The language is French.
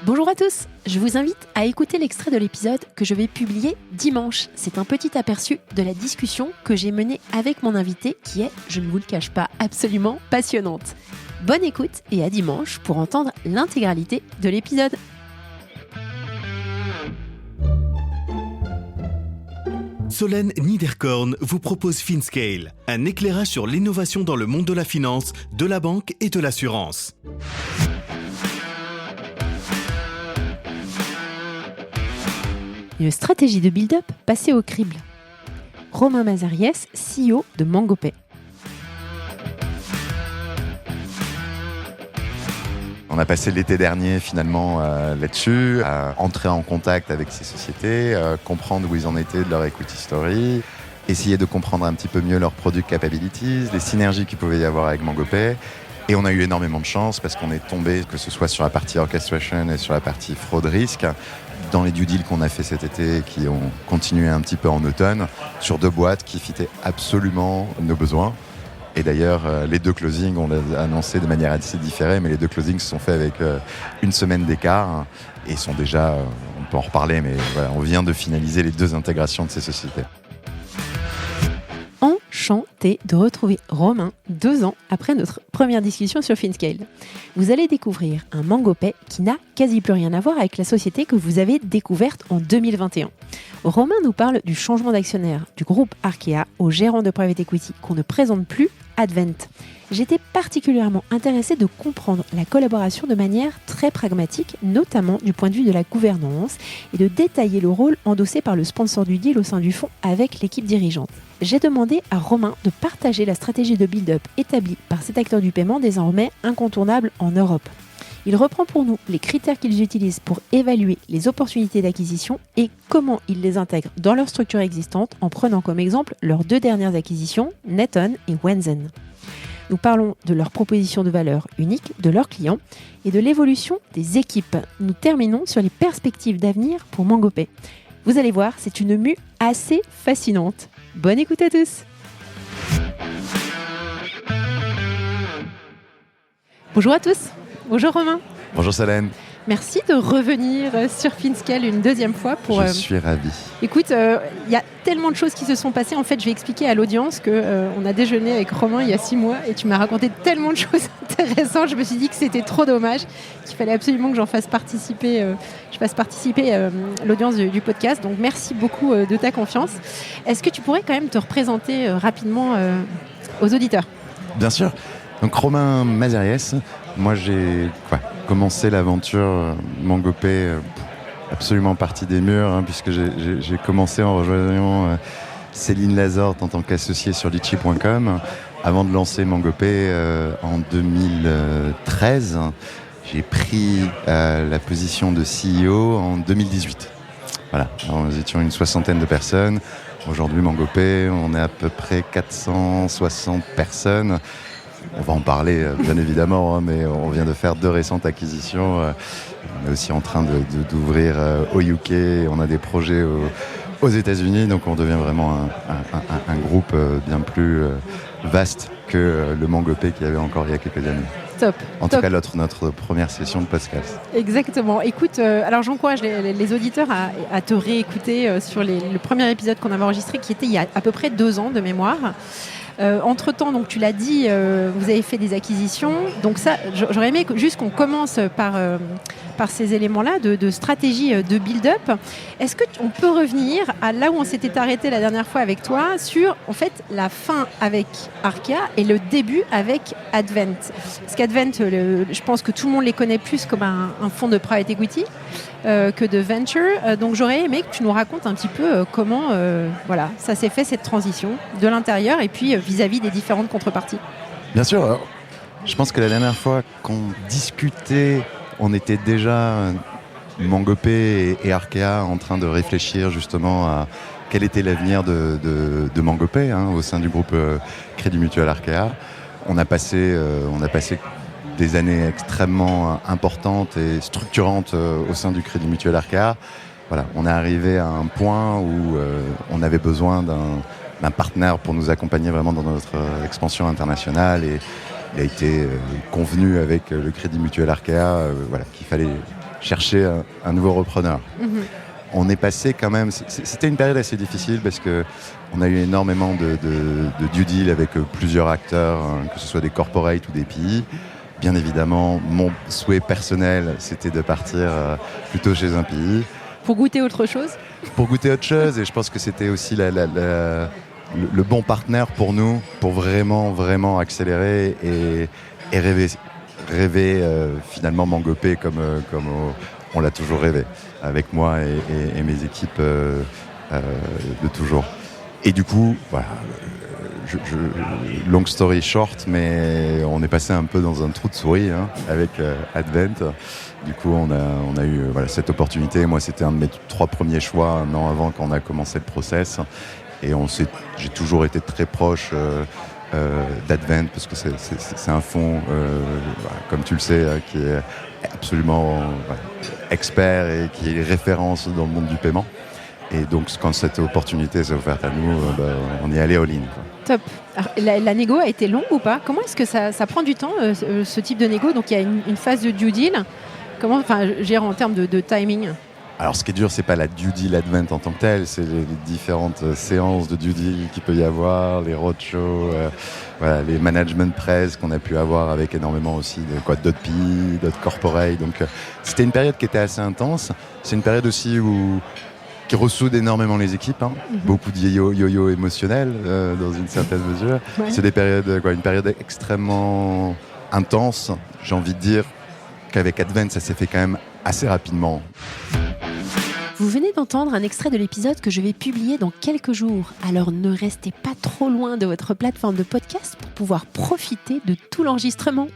Bonjour à tous, je vous invite à écouter l'extrait de l'épisode que je vais publier dimanche. C'est un petit aperçu de la discussion que j'ai menée avec mon invité qui est, je ne vous le cache pas, absolument passionnante. Bonne écoute et à dimanche pour entendre l'intégralité de l'épisode. Solène Niederkorn vous propose FinScale, un éclairage sur l'innovation dans le monde de la finance, de la banque et de l'assurance. Une stratégie de build-up passée au crible. Romain Mazariès, CEO de MangoPay. On a passé l'été dernier finalement là-dessus, à entrer en contact avec ces sociétés, comprendre où ils en étaient de leur equity story, essayer de comprendre un petit peu mieux leurs product capabilities, les synergies qu'il pouvait y avoir avec MangoPay. Et on a eu énormément de chance parce qu'on est tombé, que ce soit sur la partie orchestration et sur la partie fraude risque, dans les due deals qu'on a fait cet été, qui ont continué un petit peu en automne, sur 2 boîtes qui fitaient absolument nos besoins. Et d'ailleurs, les 2 closings, on l'a annoncé de manière assez différée, mais les 2 closings se sont faits avec une semaine d'écart et sont déjà, on peut en reparler, mais voilà, on vient de finaliser les 2 intégrations de ces sociétés. Enchanté de retrouver Romain 2 ans après notre première discussion sur FinScale. Vous allez découvrir un MangoPay qui n'a quasi plus rien à voir avec la société que vous avez découverte en 2021. Romain nous parle du changement d'actionnaire du groupe Arkea au gérant de private equity qu'on ne présente plus, Advent. J'étais particulièrement intéressée de comprendre la collaboration de manière très pragmatique, notamment du point de vue de la gouvernance, et de détailler le rôle endossé par le sponsor du deal au sein du fonds avec l'équipe dirigeante. J'ai demandé à Romain de partager la stratégie de build-up établie par cet acteur du paiement désormais incontournable en Europe. Il reprend pour nous les critères qu'ils utilisent pour évaluer les opportunités d'acquisition et comment ils les intègrent dans leur structure existante en prenant comme exemple leurs 2 dernières acquisitions, Neton et Wenzen. Nous parlons de leur proposition de valeur unique, de leurs clients et de l'évolution des équipes. Nous terminons sur les perspectives d'avenir pour MangoPay. Vous allez voir, c'est une mue assez fascinante. Bonne écoute à tous. Bonjour à tous. Bonjour Romain. Bonjour Solène. Merci de revenir sur FinScale une 2e fois. Je suis ravi. Écoute, il y a tellement de choses qui se sont passées. En fait, je vais expliquer à l'audience qu'on a déjeuné avec Romain il y a 6 mois et tu m'as raconté tellement de choses intéressantes. Je me suis dit que c'était trop dommage, qu'il fallait absolument que je fasse participer l'audience du podcast. Donc, merci beaucoup de ta confiance. Est-ce que tu pourrais quand même te représenter rapidement aux auditeurs ? Bien sûr. Donc Romain Mazariès, moi j'ai commencé l'aventure MangoPay absolument partie des murs, puisque j'ai commencé en rejoignant Céline Lazorte en tant qu'associée sur litchi.com avant de lancer MangoPay en 2013. J'ai pris la position de CEO en 2018. Voilà, alors, nous étions une 60aine de personnes. Aujourd'hui, MangoPay, on est à peu près 460 personnes. On va en parler bien évidemment, mais on vient de faire 2 récentes acquisitions. On est aussi en train d'ouvrir au UK. On a des projets aux États-Unis, donc on devient vraiment un groupe bien plus vaste que le MangoPay qu'il y avait encore il y a quelques années. Top. En tout cas, notre première session de podcast. Exactement. Écoute, alors j'encourage les auditeurs à te réécouter sur le premier épisode qu'on avait enregistré, qui était il y a à peu près 2 ans de mémoire. Entre-temps, donc tu l'as dit, vous avez fait des acquisitions. Donc ça, j'aurais aimé juste qu'on commence par ces éléments-là de stratégie de build-up. Est-ce qu'on peut revenir à là où on s'était arrêté la dernière fois avec toi sur en fait la fin avec Arkea et le début avec Advent. Parce qu'Advent, je pense que tout le monde les connaît plus comme un fonds de private equity que de venture. Donc j'aurais aimé que tu nous racontes un petit peu comment ça s'est fait cette transition de l'intérieur et puis vis-à-vis des différentes contreparties. Bien sûr. Alors, je pense que la dernière fois qu'on discutait, on était déjà MangoPay et Arkea en train de réfléchir justement à quel était l'avenir de MangoPay au sein du groupe Crédit Mutuel Arkea. On a passé des années extrêmement importantes et structurantes au sein du Crédit Mutuel Arkea. Voilà, on est arrivé à un point où on avait besoin d'un partenaire pour nous accompagner vraiment dans notre expansion internationale, et il a été convenu avec le Crédit Mutuel Arkea qu'il fallait chercher un nouveau repreneur. On est passé quand même... C'était une période assez difficile parce qu'on a eu énormément de due deal avec plusieurs acteurs, que ce soit des corporates ou des PI. Bien évidemment, mon souhait personnel, c'était de partir plutôt chez un PI. Pour goûter autre chose ? Pour goûter autre chose, et je pense que c'était aussi le bon partenaire pour nous, pour vraiment accélérer et rêver finalement Mangopé comme on l'a toujours rêvé, avec moi et mes équipes de toujours. Et du coup, voilà, long story short, mais on est passé un peu dans un trou de souris avec Advent. Du coup, on a eu cette opportunité. Moi, c'était un de mes 3 premiers choix un an avant qu'on a commencé le process. Et j'ai toujours été très proche d'Advent parce que c'est un fonds, comme tu le sais, qui est absolument expert et qui est référence dans le monde du paiement. Et donc, quand cette opportunité s'est offerte à nous, on y est allé all-in. Top. Alors, la négo a été longue ou pas ? Comment est-ce que ça prend du temps, ce type de négo ? Donc, il y a une phase de due deal. Comment, gère en termes de timing ? Alors, ce qui est dur, c'est pas la due deal Advent en tant que telle, c'est les différentes séances de due deal qu'il peut y avoir, les roadshows, les management press qu'on a pu avoir avec énormément aussi d'autres PI, d'autres corporate. Donc, c'était une période qui était assez intense. C'est une période aussi qui ressoude énormément les équipes, beaucoup de yo-yo émotionnel dans une certaine mesure. Ouais. C'est une période extrêmement intense. J'ai envie de dire qu'avec Advent, ça s'est fait quand même assez rapidement. Vous venez d'entendre un extrait de l'épisode que je vais publier dans quelques jours. Alors ne restez pas trop loin de votre plateforme de podcast pour pouvoir profiter de tout l'enregistrement.